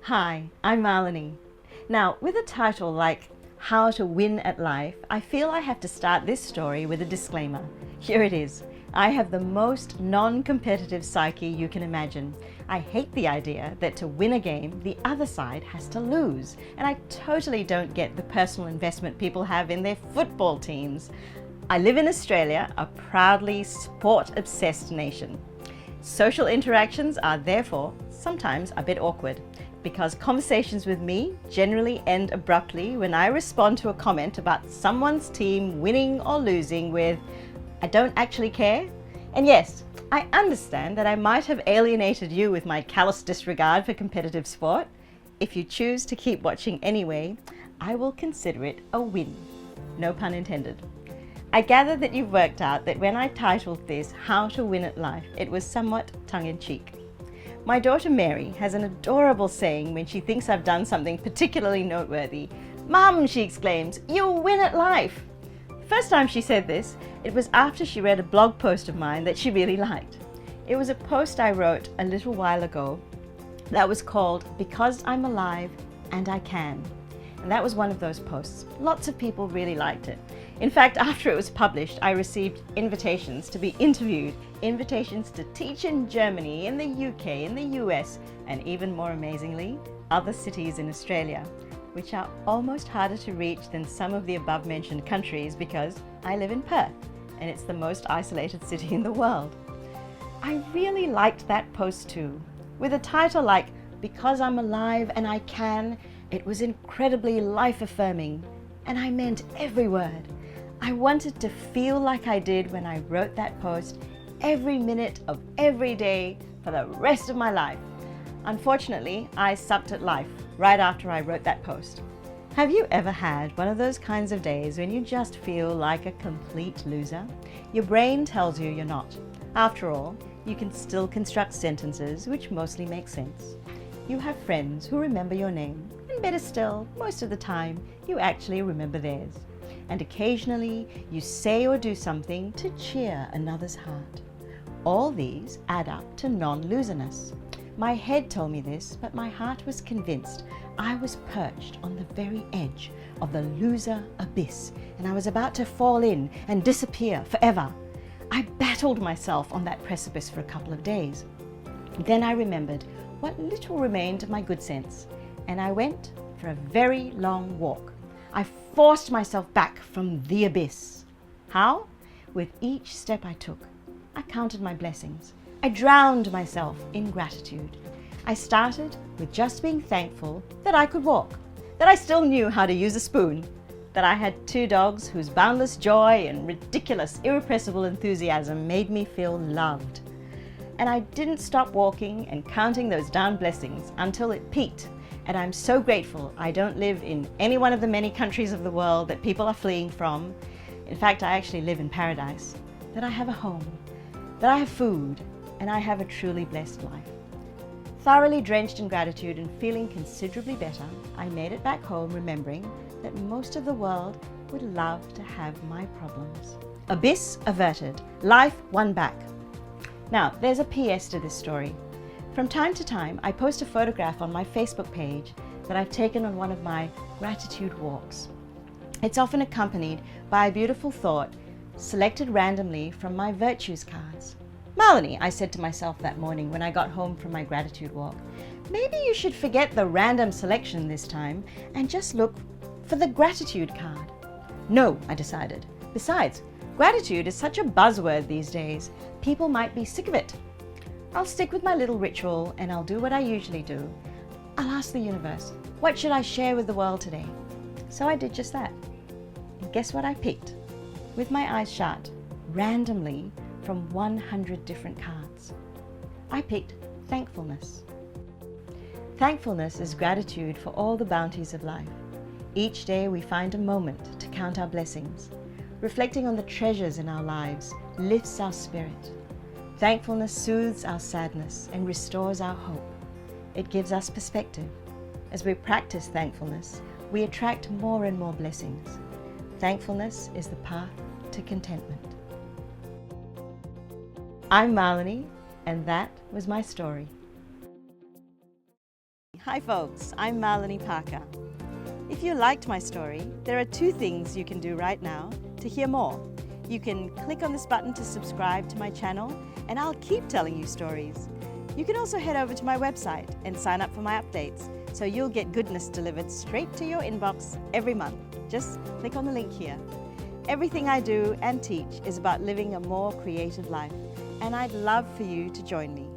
Hi, I'm Malini. Now, with a title like How to Win at Life, I feel I have to start this story with a disclaimer. Here it is. I have the most non-competitive psyche you can imagine. I hate the idea that to win a game, the other side has to lose. And I totally don't get the personal investment people have in their football teams. I live in Australia, a proudly sport-obsessed nation. Social interactions are therefore sometimes a bit awkward because conversations with me generally end abruptly when I respond to a comment about someone's team winning or losing with, "I don't actually care." And yes, I understand that I might have alienated you with my callous disregard for competitive sport. If you choose to keep watching anyway, I will consider it a win. No pun intended. I gather that you've worked out that when I titled this How to Win at Life, it was somewhat tongue-in-cheek. My daughter Mary has an adorable saying when she thinks I've done something particularly noteworthy. "Mum," she exclaims, "you'll win at life." The first time she said this, it was after she read a blog post of mine that she really liked. It was a post I wrote a little while ago that was called Because I'm Alive and I Can. And that was one of those posts. Lots of people really liked it. In fact, after it was published, I received invitations to be interviewed, invitations to teach in Germany, in the UK, in the US, and even more amazingly, other cities in Australia, which are almost harder to reach than some of the above-mentioned countries because I live in Perth, and it's the most isolated city in the world. I really liked that post too. With a title like Because I'm Alive and I Can, it was incredibly life-affirming, and I meant every word. I wanted to feel like I did when I wrote that post every minute of every day for the rest of my life. Unfortunately, I sucked at life right after I wrote that post. Have you ever had one of those kinds of days when you just feel like a complete loser? Your brain tells you you're not. After all, you can still construct sentences which mostly make sense. You have friends who remember your name, and better still, most of the time, you actually remember theirs. And occasionally, you say or do something to cheer another's heart. All these add up to non-loserness. My head told me this, but my heart was convinced I was perched on the very edge of the loser abyss, and I was about to fall in and disappear forever. I battled myself on that precipice for a couple of days. Then I remembered what little remained of my good sense, and I went for a very long walk. I forced myself back from the abyss. How? With each step I took, I counted my blessings. I drowned myself in gratitude. I started with just being thankful that I could walk, that I still knew how to use a spoon, that I had 2 dogs whose boundless joy and ridiculous, irrepressible enthusiasm made me feel loved. And I didn't stop walking and counting those darn blessings until it peaked. And I'm so grateful I don't live in any one of the many countries of the world that people are fleeing from. In fact, I actually live in paradise. That I have a home, that I have food, and I have a truly blessed life. Thoroughly drenched in gratitude and feeling considerably better, I made it back home remembering that most of the world would love to have my problems. Abyss averted, life won back. Now, there's a PS to this story. From time to time, I post a photograph on my Facebook page that I've taken on one of my gratitude walks. It's often accompanied by a beautiful thought selected randomly from my virtues cards. "Malini," I said to myself that morning when I got home from my gratitude walk, "maybe you should forget the random selection this time and just look for the gratitude card." No, I decided. Besides, gratitude is such a buzzword these days. People might be sick of it. I'll stick with my little ritual and I'll do what I usually do. I'll ask the universe, what should I share with the world today? So I did just that. And guess what I picked? With my eyes shut, randomly from 100 different cards. I picked thankfulness. Thankfulness is gratitude for all the bounties of life. Each day we find a moment to count our blessings. Reflecting on the treasures in our lives lifts our spirit. Thankfulness soothes our sadness and restores our hope. It gives us perspective. As we practice thankfulness, we attract more and more blessings. Thankfulness is the path to contentment. I'm Malini, and that was my story. Hi folks, I'm Maliniparker. If you liked my story, there are 2 things you can do right now to hear more. You can click on this button to subscribe to my channel, and I'll keep telling you stories. You can also head over to my website and sign up for my updates, so you'll get goodness delivered straight to your inbox every month. Just click on the link here. Everything I do and teach is about living a more creative life, and I'd love for you to join me.